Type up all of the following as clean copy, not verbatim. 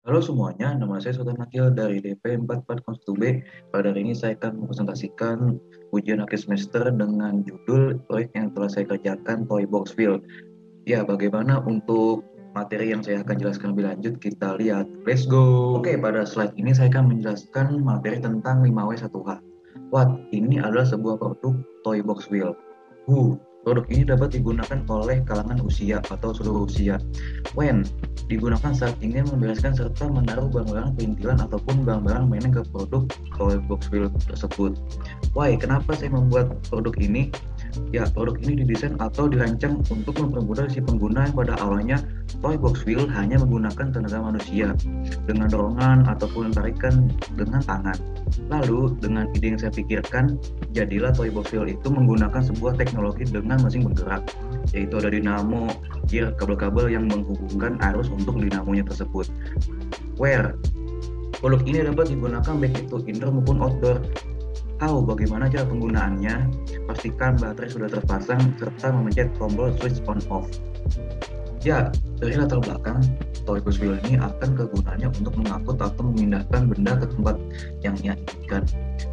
Halo semuanya, nama saya Sultan Akil dari DP 4402B. Pada hari ini saya akan mempresentasikan ujian akhir semester dengan judul proyek yang telah saya kerjakan Toy Box Wheel. Ya, bagaimana untuk materi yang saya akan jelaskan lebih lanjut, kita lihat. Let's go! Oke, pada slide ini saya akan menjelaskan materi tentang 5W1H. What? Ini adalah sebuah produk Toy Box Wheel. Produk ini dapat digunakan oleh kalangan usia atau seluruh usia. When digunakan saat ingin membereskan serta menaruh barang-barang perintilan ataupun barang-barang mainan ke produk Toy Box Wheel tersebut. Why? Kenapa saya membuat produk ini? Ya, produk ini didesain atau dirancang untuk mempermudah si pengguna yang pada awalnya Toy Box Wheel hanya menggunakan tenaga manusia dengan dorongan ataupun tarikan dengan tangan. Lalu, dengan ide yang saya pikirkan, jadilah Toy Box Wheel itu menggunakan sebuah teknologi dengan mesin bergerak, yaitu ada dinamo, gear, kabel-kabel yang menghubungkan arus untuk dinamonya tersebut. Where produk ini dapat digunakan baik itu indoor maupun outdoor. Bagaimana cara penggunaannya? Pastikan baterai sudah terpasang serta memencet tombol switch on off. Ya, dari latar belakang, Toy Box Wheel ini akan kegunaannya untuk mengangkut atau memindahkan benda ke tempat yang ia inginkan.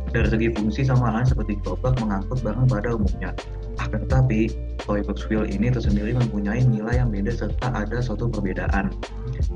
Dari segi fungsi sama halnya seperti gerobak mengangkut barang pada umumnya. Akan tetapi, Toy Box Wheel ini tersendiri mempunyai nilai yang beda serta ada suatu perbedaan.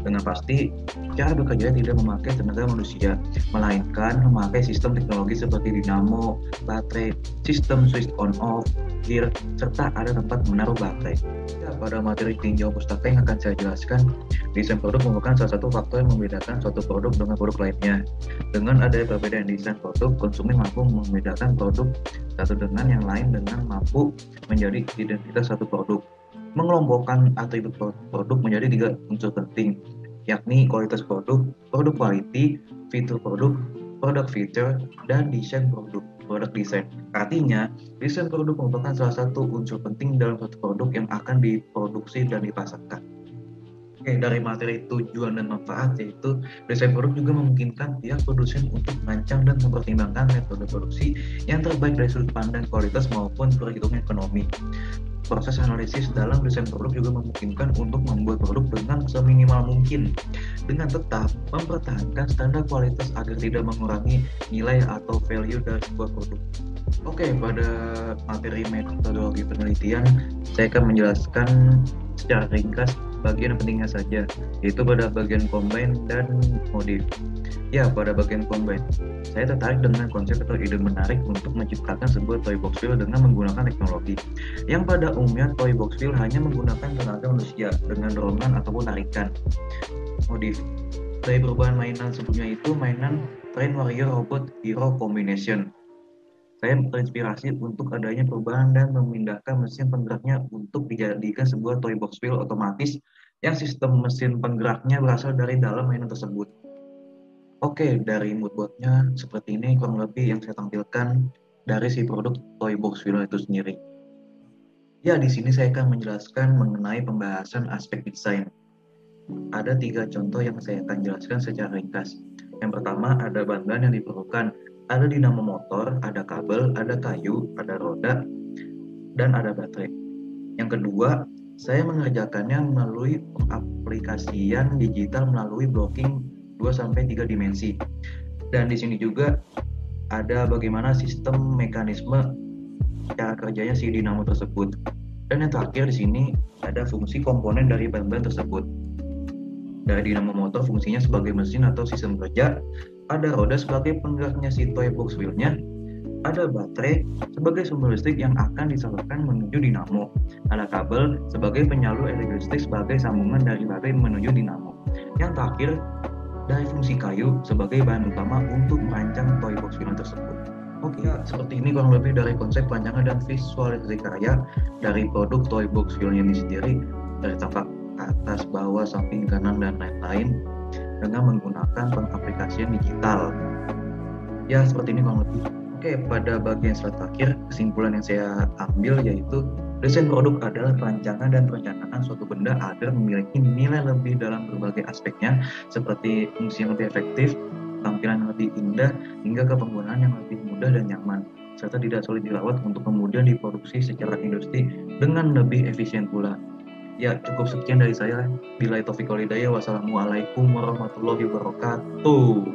Dengan pasti, cara bekerja tidak memakai tenaga manusia, melainkan memakai sistem teknologi seperti dinamo, baterai, sistem switch on off, gear, serta ada tempat menaruh baterai. Ya, pada materi tinjau pustaka yang akan saya jelaskan, desain produk merupakan salah satu faktor yang membedakan suatu produk dengan produk lainnya. Dengan adanya perbedaan desain produk, konsumen mampu membedakan produk satu dengan yang lain dengan mampu menjadi identitas satu produk. Mengelompokkan atribut produk menjadi tiga unsur penting, yakni kualitas produk, produk quality, fitur produk, produk feature, dan desain produk, produk desain. Artinya, desain produk merupakan salah satu unsur penting dalam suatu produk yang akan diproduksi dan dipasarkan. Oke, dari materi tujuan dan manfaat, yaitu desain produk juga memungkinkan pihak produsen untuk merancang dan mempertimbangkan metode produksi yang terbaik dari sudut pandang kualitas maupun perhitungan ekonomi. Proses analisis dalam desain produk juga memungkinkan untuk membuat produk dengan seminimal mungkin, dengan tetap mempertahankan standar kualitas agar tidak mengurangi nilai atau value dari sebuah produk. Oke, pada materi metodologi penelitian, saya akan menjelaskan secara ringkas bagian pentingnya saja, yaitu pada bagian combine dan modif. Ya, pada bagian combine, saya tertarik dengan konsep atau ide menarik untuk menciptakan sebuah toy box wheel dengan menggunakan teknologi. Yang pada umumnya toy box wheel hanya menggunakan tenaga manusia dengan dorongan ataupun tarikan. Modif. Dari perubahan mainan sebelumnya itu mainan Train Warrior Robot Hero Combination. Saya terinspirasi untuk adanya perubahan dan memindahkan mesin penggeraknya untuk dijadikan sebuah toy box wheel otomatis yang sistem mesin penggeraknya berasal dari dalam mainan tersebut. Oke, dari moodboardnya seperti ini kurang lebih yang saya tampilkan dari si produk toy box wheel itu sendiri. Ya, di sini saya akan menjelaskan mengenai pembahasan aspek desain. Ada 3 contoh yang saya akan jelaskan secara ringkas. Yang pertama, ada bahan-bahan yang diperlukan. Ada dinamo motor, ada kabel, ada kayu, ada roda, dan ada baterai. Yang kedua, saya mengerjakannya melalui pengaplikasian digital melalui blocking 2-3 dimensi. Dan di sini juga ada bagaimana sistem mekanisme cara kerjanya si dinamo tersebut. Dan yang terakhir di sini ada fungsi komponen dari bahan-bahan tersebut. Dari dinamo motor fungsinya sebagai mesin atau sistem kerja, ada roda sebagai penggeraknya si toy box wheel-nya, ada baterai sebagai sumber listrik yang akan disalurkan menuju dinamo, ada kabel sebagai penyalur elektrik listrik sebagai sambungan dari baterai menuju dinamo. Yang terakhir, dari fungsi kayu sebagai bahan utama untuk merancang toy box wheel tersebut. Oke, ya, seperti ini kurang lebih dari konsep perancangan dan visualisasi karya dari produk toy box wheel-nya ini sendiri, dari tampak atas, bawah, samping, kanan, dan lain-lain dengan menggunakan pengaplikasian digital. Ya, seperti ini kurang lebih. Oke, pada bagian slide terakhir, kesimpulan yang saya ambil yaitu desain produk adalah perancangan dan perencanaan suatu benda agar memiliki nilai lebih dalam berbagai aspeknya, seperti fungsi yang lebih efektif, tampilan yang lebih indah, hingga ke penggunaan yang lebih mudah dan nyaman, serta tidak sulit dirawat untuk kemudian diproduksi secara industri dengan lebih efisien pula. Ya, cukup sekian dari saya. Bila taufiq wal hidayah. Wassalamualaikum warahmatullahi wabarakatuh.